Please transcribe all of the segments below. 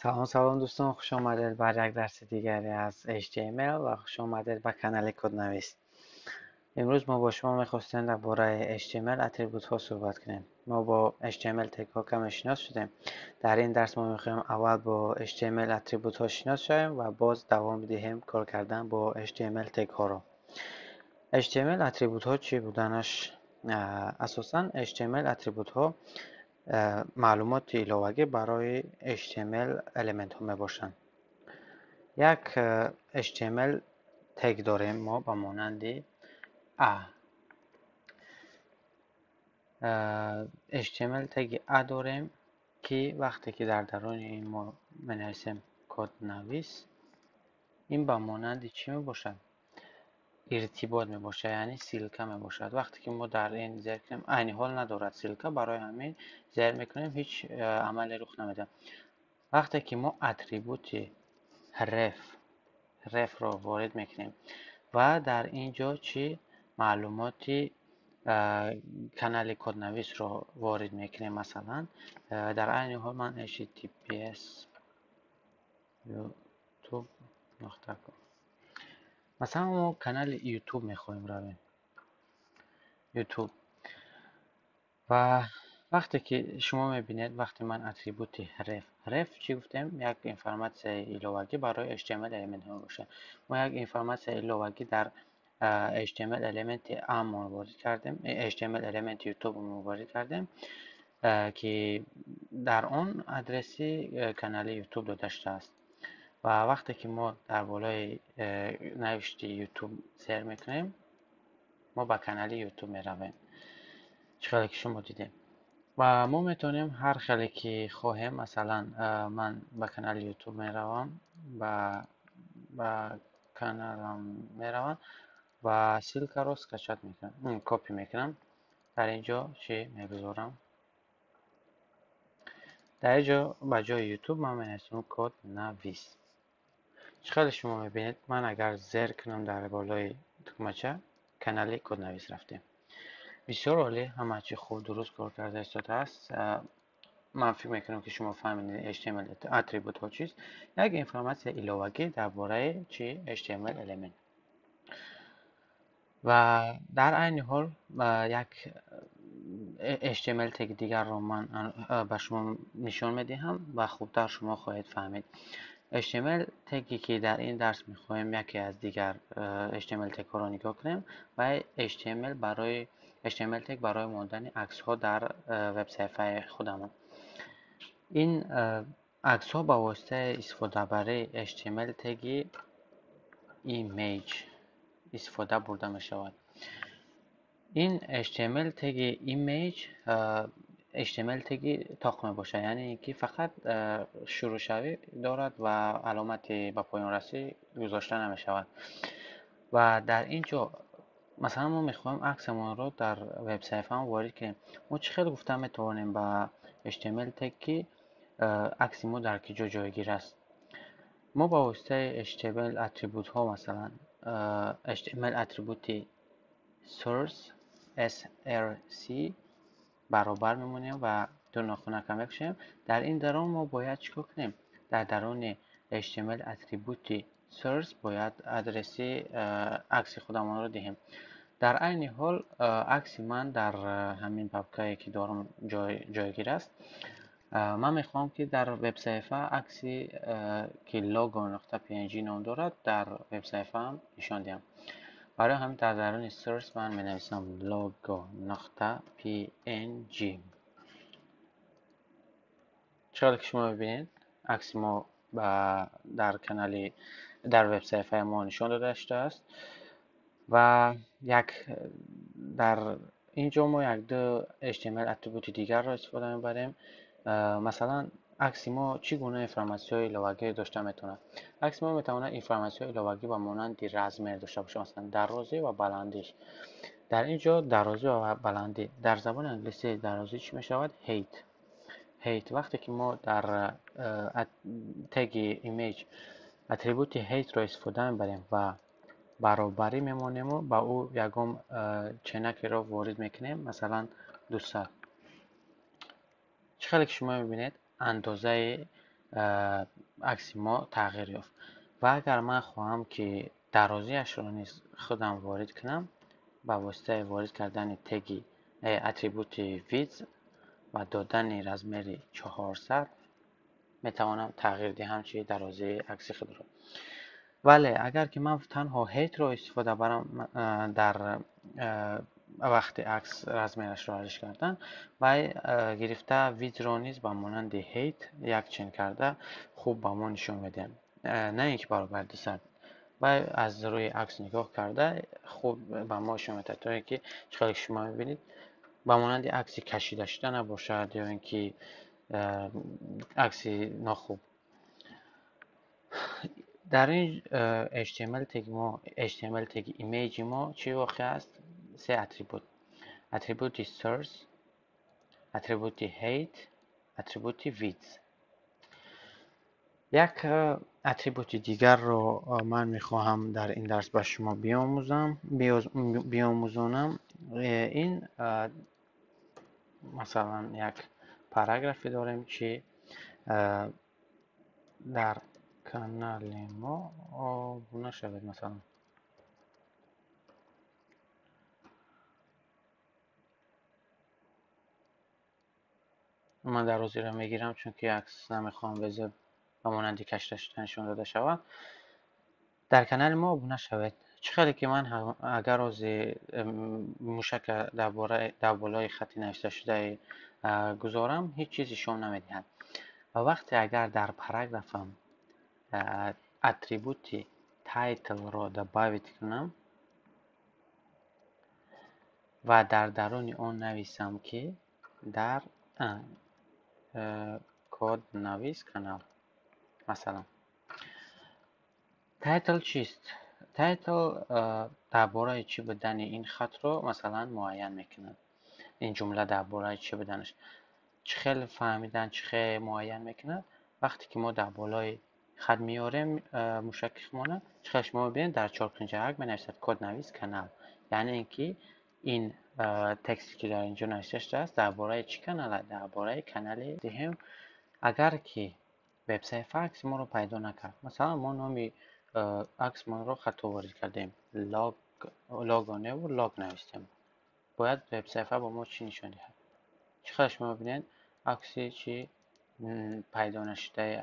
سلام دوستان، خوش آمدید بر یک درس دیگری از HTML و خوش آمدید به کانال کدنویس. امروز ما با شما میخواستیم درباره HTML اتریبوت ها صحبت کنیم. ما با HTML تگ ها کم آشنا شدیم. در این درس ما میخوایم اول با HTML اتریبوت ها آشنا شویم و باز دوام بدهیم کار کردن با HTML تگ ها رو. HTML اتریبوت ها چی بودنش؟ اساساً HTML اتریبوت ها معلومات ایلاوگی برای HTML element ها می باشند. یک HTML تگ داریم ما با مانند HTML تگ داریم که وقتی که در درون این ما منویسیم کد نویس، این با مانند چی می باشد؟ ارتباط می باشد، یعنی سیلکه می باشد. وقتی که ما در این زیر کنیم عین حال ندارد سیلکه، برای همین زیر میکنیم هیچ عملی رخ نمیده. وقتی که ما اتریبوت ref را وارد میکنیم و در اینجا چی معلوماتی کانال کدنویس رو وارد میکنیم، مثلا در عین حال من https youtube.com مثلا ما کانال یوتیوب میخوایم رویم یوتیوب و وقتی که شما میبینید وقتی من اتریبوت ref چی گفتیم؟ یک اینفورماسیون ایلاوگی برای HTML element ها باشه. ما یک اینفورماسیون ایلاوگی در HTML element ام وارد کردیم، HTML element یوتیوب وارد کردیم که در آن ادرسی کانال یوتیوب داده شده است و وقتی که ما در بالای نوشته یوتیوب سر میکنیم ما به کانال یوتیوب میرویم. چقدر که شما دیدیم و ما میتونیم هر خیلی که خواهیم، مثلا من به کانال یوتیوب میروم با کانالم میروم و سیلک رو اسکچات میکنم، کپی میکنم، در اینجا چی میگذارم؟ در اینجا به جای یوتیوب من مینویسم کد نویس. چقدر شما میبینید من اگر زیر کنم در بالای دکمه‌چه کانال کد نویس رفتیم. بسیار عالی، همه چی خوب درست کار کرده است. من فکر میکنم که شما فهمیدید HTML اتریبوت ها چیست. یک اینفورماسیون ایلاوگی درباره چی HTML element و در عین حال یک HTML تگ دیگر رو من به شما نشان میدهم و خوبتر شما خواهید فهمید. HTML تگی که در این درس میخوایم یکی از دیگر HTML تگ ها رو نگاه کنیم و HTML تگ برای ماندن عکس ها در وب صفحه خودمون. این عکس ها با واسطه استفاده برای HTML تگ ایمیج استفاده برده می شود. این HTML تگ ایمیج HTML تگ تاق می باشه، یعنی که فقط شروع شوی دارد و علامت به پایان رسی گذاشته نمی شود و در اینجا مثلا ما میخوایم عکسمون رو در وب صفحه هم وارد کنیم. ما چه خیلی گفتم میتوانیم با HTML تگ که عکس ما در کجا جایگیر است. ما با واسطه HTML اتریبوت ها، مثلا HTML اتریبوت src برابر میمونیم و دو ناخونه کم بکشیم. در این درون ما باید چیکار کنیم؟ در درون HTML اتریبوت source باید ادرسی عکس خودمون رو دهیم. در عین حال عکس من در همین پاپکایی که دارم جایگیر است. من میخوام که در وب صفحه عکسی که لوگو نقطه png نام دارد در وب صفحه هم نشان دهم. برای همین در درون سورس من می نویسم لوگو نقطه png. چرا که شما ببینید عکس ما در کانال در وب صفحه ما نشان داده شده است و در اینجا ما یک دو HTML اتریبوت دیگر را استفاده میبریم. مثلا عکس ما چگونه اینفورماسیون ایلاوگی داشته میتونه؟ عکس ما میتونه اینفورماسیون ایلاوگی با مانند رزمر داشته باشه، مثلا درازی و بلندیش. در اینجا درازی و بلندی در زبان انگلیسی درازی چی میشود؟ هیت. وقتی که ما در تگ ایمیج اتریبوت هیت را استفاده میبریم و برابری میمونیم و با او یکم چنک را وارد میکنیم، مثلا 200. چقدر که شما میبینید اندازه عکس ما تغییر یافت. و اگر من خواهم که درازیش را نیز خودم وارد کنم، با واسطه وارد کردن تگ اتریبوت ویدز و دادن رزمری 400 میتوانم تغییر دهم چه درازه عکس خود را. ولی اگر که من تنها هیت را استفاده برم در وقت عکس رزمرش را ارش کردن و گرفته ویدز را نیز به مانند هیت یک چین کرده خوب به ما نشون میده، نه اینکه برابر دسر و از روی عکس نگاه کرده خوب به ما نشون میده، تا اینکه چقدر شما میبینید به مانند عکسی کشیده شده نباشد یا اینکه عکسی ناخوب. در این HTML تگ ایمیج ما چی واقع است؟ سه اتریبوت: اتریبوت source، اتریبوت height، اتریبوت width. یک اتریبوت دیگر رو من میخواهم در این درس به شما بیاموزانم. این مثلا یک پاراگرافی داریم که در کانال ما نشود. مثلا من در روزی را میگیرم چون که عکس نمیخوام بذار به مانندی کشتش نشون داده شود. در کانال ما ابونه شوید. چه که من اگر از موشک در بالای خط نوشته شده گذارم هیچ چیزی شما نمیدهد. و وقتی اگر در پاراگرافم اتریبوت تایتل را دباوید کنم و در درون آن نویسم که در کد نویس کانال، مثلا تایتل چیست؟ تایتل درباره چی بودن این خط رو مثلا معین میکند. این جمله درباره چی بودنش چه خیلی فهمیدن چه خیلی معین میکند. وقتی که ما در بالای خط میاریم موشک مونه چه خیلی شما ببینید در 451 بنویسد کد نویس کانال، یعنی اینکه این تکستی که در اینجا نوشته است درباره چی کانال؟ درباره کانال دهم. اگر که وبسایت عکس ما رو پیدا نکرد، مثلا ما نامی عکس ما رو خطا وارد کردیم، لاگانه و لاگ نوشتیم، باید وبسایت با ما چی نشون دهد؟ چقدر شما ببینید عکسی چی پیدا نشده،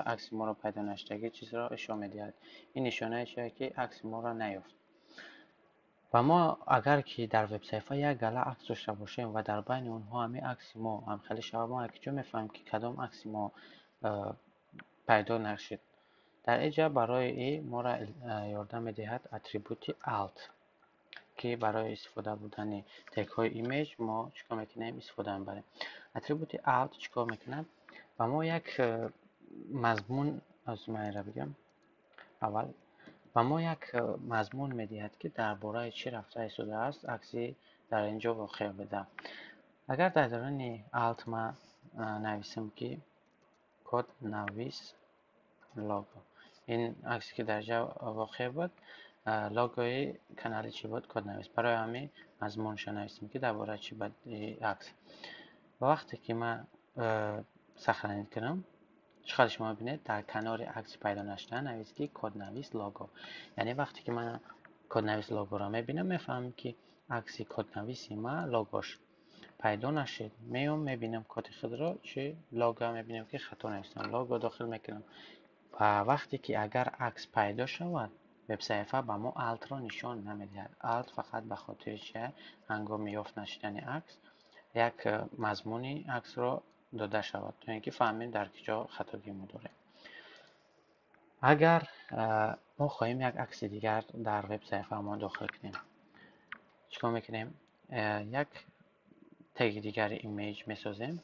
عکس ما رو پیدا نشده چیز را اشاره میدهد. این نشانه چیه که عکس ما را نیافت. و ما اگر که در وبسایت یک گله عکس داشته باشیم و در بین اونها همین عکس ما هم خیلی شبیه ما که میفهمیم که کدام عکس ما پیدا نشد، در اینجا برای این ما را یاردم میدهد اتریبوت alt که برای استفاده بودن تگ های ایمیج ما چیکار میکنیم استفاده میبریم. اتریبوت alt چیکار میکنه؟ و ما یک مضمون از من را بگم اول و ما یک مضمون میدهد که درباره چی رفته شده است عکسی در اینجا واقع بده. اگر در درون alt ما نویسم که کد نویس لوگو، این عکسی که در جا واقع بود لوگوی کانال چی بود؟ کد نویس. برای همین مضمونش نویسیم که درباره چی بود عکس. و وقتی که من سخنرانی کنم چقدر شما ببینید در کنار عکس پیدا نشده نویس که کد نویس لوگو، یعنی وقتی که من کد نویس لوگو را میبینم میفهمم که عکس کد نویسی ما لوگوش پیدا نشد. میام میبینم کد خود را چه لوگو میبینم که خطا نوشتم، لوگو داخل میکنم. و وقتی که اگر عکس پیدا شود وبسایت به ما alt را نشان نمیدهد. alt فقط به خاطر چه هنگام یافت نشدن عکس یک مضمونی عکس را داده شود تا اینکه فهمیم در کجا خطاگی ما داره. اگر ما خواهیم یک عکس دیگر در وبسایت ما داخل کنیم چیکار میکنیم؟ یک تگ دیگر ایمیج میسازیم.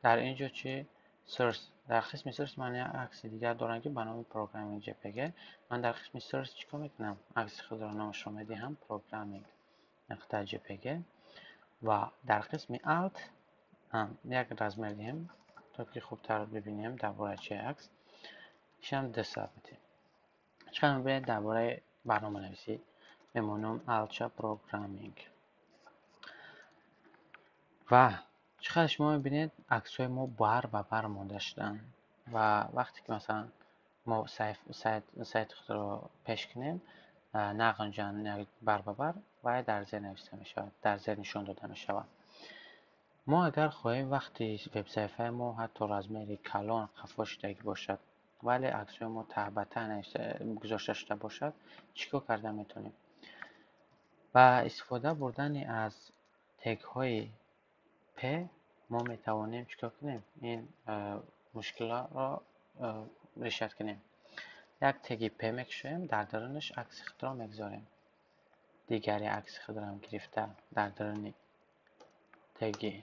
در اینجا چی سورس، در قسم سورس من یک عکس دیگر دارم که به نام پروگرامینگ JPG. من در قسم سورس چیکار میکنم؟ عکس خود را نامش رو میدهم پروگرامینگ نقطه JPG و در قسم alt یک رزمر دهیم تا که خوبتر ببینیم درباره چه عکس شم دستر میدیم. چقدر میبینید درباره برنامه نویسی میمونم الچا پروگرامینگ و چقدر شما میبینید عکس های ما بر و بر مانده شدن و وقتی که مثلا ما سایت خود رو پیش کنیم نقل جان بر و بر و در زیر نوشته می شود، در زیر نشان داده می شود. ما اگر خواهیم وقتی وب صفحه ما حتی رزمری کلان خفا شدگی باشد ولی عکس ما تهبته گذاشته شده باشد چیکار کرده میتونیم؟ با استفاده بردن از تگ های پ ما میتوانیم چیکار کنیم؟ این مشکل را ریشت کنیم. یک تگ پ میکشیم، در درونش عکس خود را میگذاریم. دیگری عکس خود را گرفته در درون تگ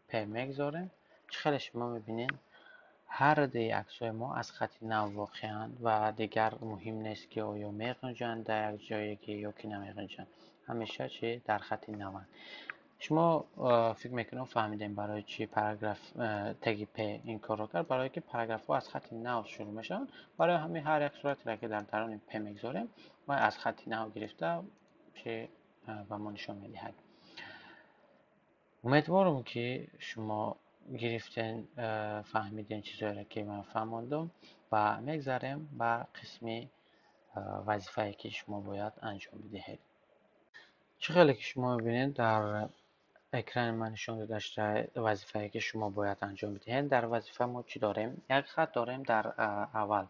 پ میگذاریم. چخیلی شما میبینین هر دی عکس ما از خط نو واقعاً و دیگر مهم نیست که آیا میگنجند در یک جایی که یا که نمیگنجند، همیشه چی در خط نو. شما فکر میکنم فهمیدین برای چی پاراگراف تگ پ این کار رو کرد؟ برای که پاراگراف ها از خط نو شروع میشن. برای همین هر یک صورتی را که در درون پ میگذاریم و از خط نو گرفته چه به ما نشان میدهد. امیدوارم که شما گرفتین فهمیدین چیزایی که من فهماندم و میگذاریم به قسمی وظیفه‌ای که شما باید انجام بدهید. چه که شما ببینید در اکران من نشون داده شده وظیفه‌ای که شما باید انجام بدهید. در وظیفه ما چی داریم؟ یک خط داریم در اول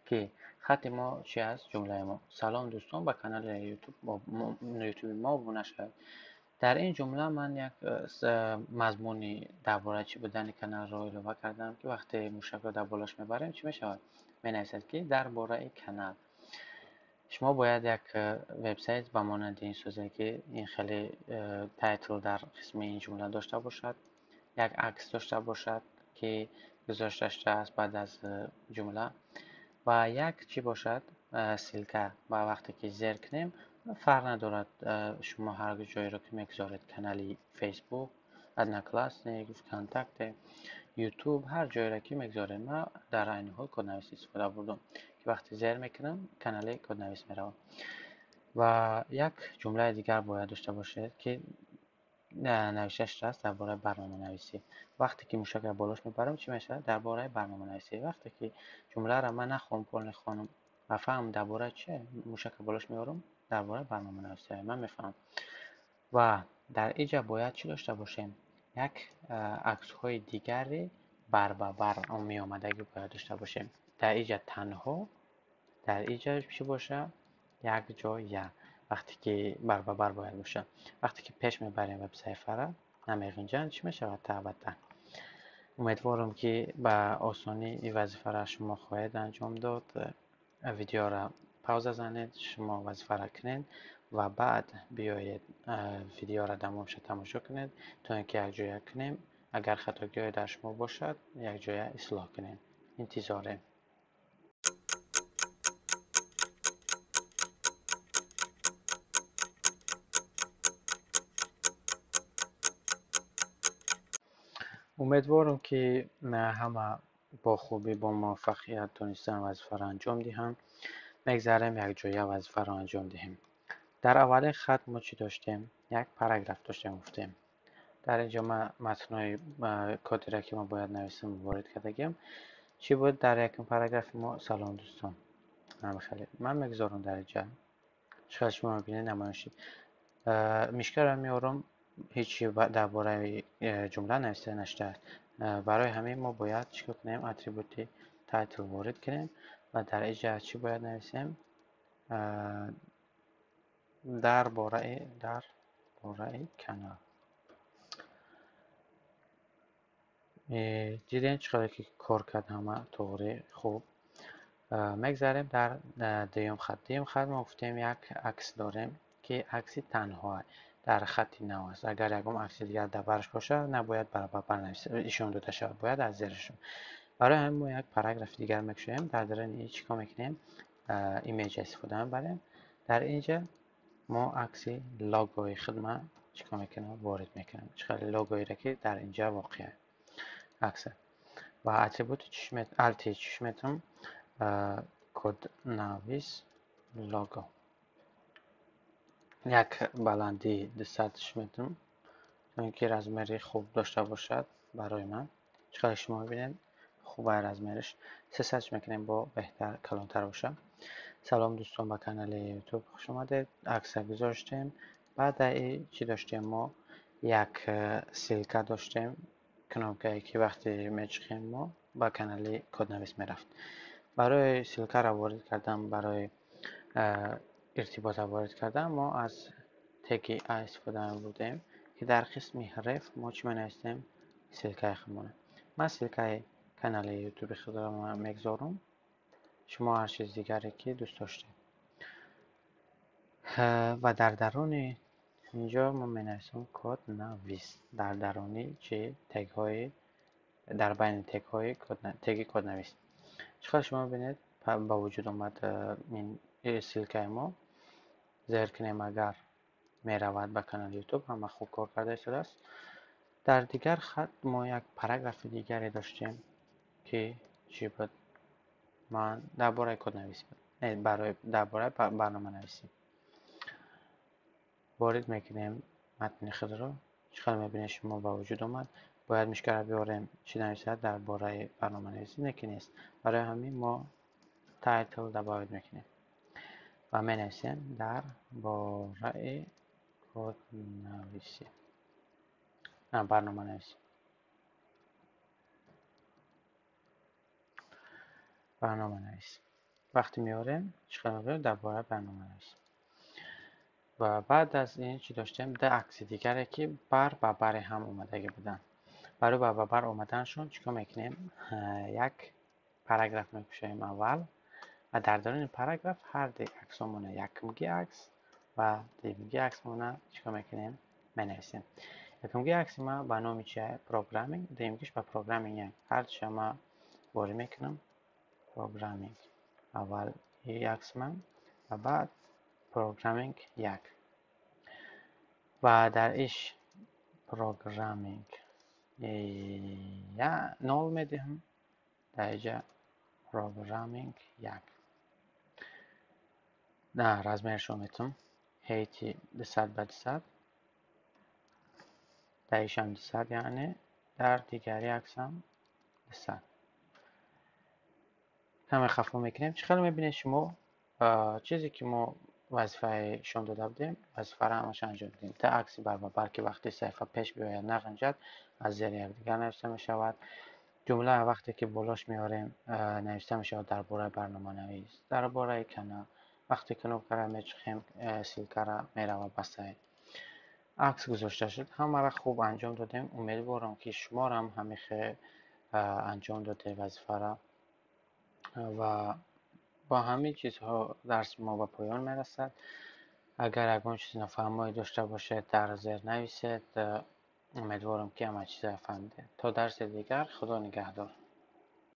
که خط ما چی است؟ جمله ما سلام دوستان به کانال یوتیوب ما ابونه شوید. در این جمله من یک مضمونی درباره چی بودن کانال را اضافه کردم که وقتی موشک را در بالاش میبریم چی میشود؟ مینویسد که درباره کانال. شما باید یک وبسایت به مانند این سازی که این خیلی تایتل در قسم این جمله داشته باشد، یک عکس داشته باشد که گذاشته شده است بعد از جمله و یک چی باشد سیلکه و وقتی که زیر کنیم فرق ندارد شما هر جایی رو که میگذارید، کانالی فیسبوک، ادنا کلاسیک، کانتکت، یوتیوب، هر جایی را که میگذارید. ما در این حال کدنویس استفاده بردم که وقتی زیر میکنم کانال کدنویس میروم. و یک جمله دیگر باید داشته باشید که نوشتهش است درباره برنامه نویسی. وقتی که موشک را بالاش میبرم چی میشه؟ درباره برنامه نویسی. وقتی که جمله را من نخوام کل خانم و فهم درباره چه موشک را بالاش میبرم درباره برنامه نویسی من میفهم. و در اینجا باید چی داشته باشیم؟ یک عکس های دیگری بر به بر می آمدگی باید داشته باشیم. در اینجا تنها در اینجا چی باشه؟ یک جای وقتی که بر به بر باید باشه. وقتی که پیش میبریم وب صفحه را نمیگنجند چی میشه؟ البته امیدوارم که به آسانی این وظیفه را شما خواهید انجام داد. ویدیو را پاوزه زنید، شما وظیفه را کنید و بعد بیایید ویدیو را تماشا کنید تا اینکه یک جای کنیم. اگر خطاگیری در شما باشد یک جای اصلاح کنید. انتظاره. امیدوارم که همه با خوبی با موفقیت تونستن وظیفه را انجام دهند. میگذاریم یک جای وظیفه را انجام دهیم. در اول خط ما چی داشتیم؟ یک پاراگراف داشتیم گفتیم. در اینجا ما متنای کدی را که ما باید نویسیم وارد کردیم. چی بود در یک پاراگراف ما؟ سلام دوستان. من میگذارم در اینجا. شاید شما میبینید نمایشی میشکل را میارم هیچی درباره جمله نوشته نشده. برای همین ما باید چیکار کنیم؟ اتریبوت تایتل وارد کنیم و در اینجا چی باید نویسیم؟ درباره کانال. دیدین چقدر که کار کرد همه طوری خوب. میگذاریم در دوم خط ما گفتیم یک عکس داریم که عکسی تنها در خط نو است. اگر یکم عکس دیگر در برش باشه نباید برابر ایشون داده شود، باید از زیرشون. برای همین ما یک پاراگراف دیگر میکشیم. در درون این چیکار میکنیم؟ ایمیج استفاده میبریم. در اینجا ما عکسی لوگوی خدمت چیکار میکنیم؟ وارد میکنیم. چقدر لوگویی را که در اینجا واقعه عکس و اتریبوت چشمتون کد نویس لوگو یک بلندی 200 متر اینکه رزمری خوب داشته باشد برای من. چقدر شما ببینید خوبه رزمرش 300 میکنیم با بهتر کلانتر باشه. سلام دوستان، به کانال یوتیوب خوش اومدید. عکس گذاشتیم. بعد ای چی داشتیم؟ ما یک سیلکه داشتیم کنونکه که وقتی میچخیم ما با کانال کدنویس میرفت. برای سیلکه را وارد کردم، برای ارتباط وارد کردم، ما از تگ استفاده بودیم که در قسم حرف ما چی نوشتیم؟ سیلکه خمونه. من سیلکه کانال یوتیوب خودم میگذارم، شما هر چیز دیگری که دوست داشتید. و در درون اینجا ما می‌نویسیم کد نویس. در درونی چی؟ تگ های در بین تگ های کد نویس. چقدر شما ببینید با وجود آمد این سیلکه ما. زیر کنیم اگر می رود به کانال یوتیوب هم خوب کار کرده شده است. در دیگر خط ما یک پاراگراف دیگری داشتیم که چی بود؟ من درباره کد نویس بود، برای درباره برنامه نویسی وارد میکنیم متن خود رو. چقدر میبینید شما با وجود آمد. باید مشکل بیاریم چی نویسد درباره برنامه نویسی نکنیست. برای همین ما تایتل در باید میکنیم و می نویسیم درباره کد نویسی، برنامه نویسی. برنامه نویسی وقتی میاریم چقدر میبینید درباره برنامه نویسی. و بعد از این چی داشتیم؟ ده عکس دیگره که بر هم اومدگی بودن. برای بر اومدنشون چیکار میکنیم؟ یک پاراگراف میکشیم اول و در درون پاراگراف هر دی عکس مونه یکمگی عکس و دیگه عکس مونه چیکار میکنیم؟ منویسیم. یکمگی عکس ما با نام چیه؟ پروگرامینگ. دیگهش با پروگرامینگ هر چی ما وارد میکنم پروگرامینگ. اول یک عکس من و بعد پروگرامینگ یک و در ایش پروگرامینگ یا نول میدهم. در اینجا پروگرامینگ یک نه رزمرش رو میتونم هیتی 200 در ایش هم 200 یعنی در دیگری عکس هم 200 کمی خفا میکنیم. چقدر میبینید شما چیزی که ما وظیفه شون داده بودیم وظیفه را همش انجام بدیم. تا عکسی بر که وقتی صفحه پیش بیاید نرنجد از زیر یک دیگر نوشته می شود. جمله وقتی که بالاش میاریم نوشته می شود درباره برنامه نویس، درباره کانال. وقتی که نوکره میچخیم سیلکه را میرود بسته عکس گذاشته شد. همه را خوب انجام دادیم. امیدوارم که شما را هم همیشه انجام داده وظیفه را و با همین چیزها درس ما به پایان میرسد. اگر اگه چیزی نفهمی داشته باشید در زیر نویسید. امیدوارم که همه چیز فهمیده. تا درس دیگر، خدا نگهدار.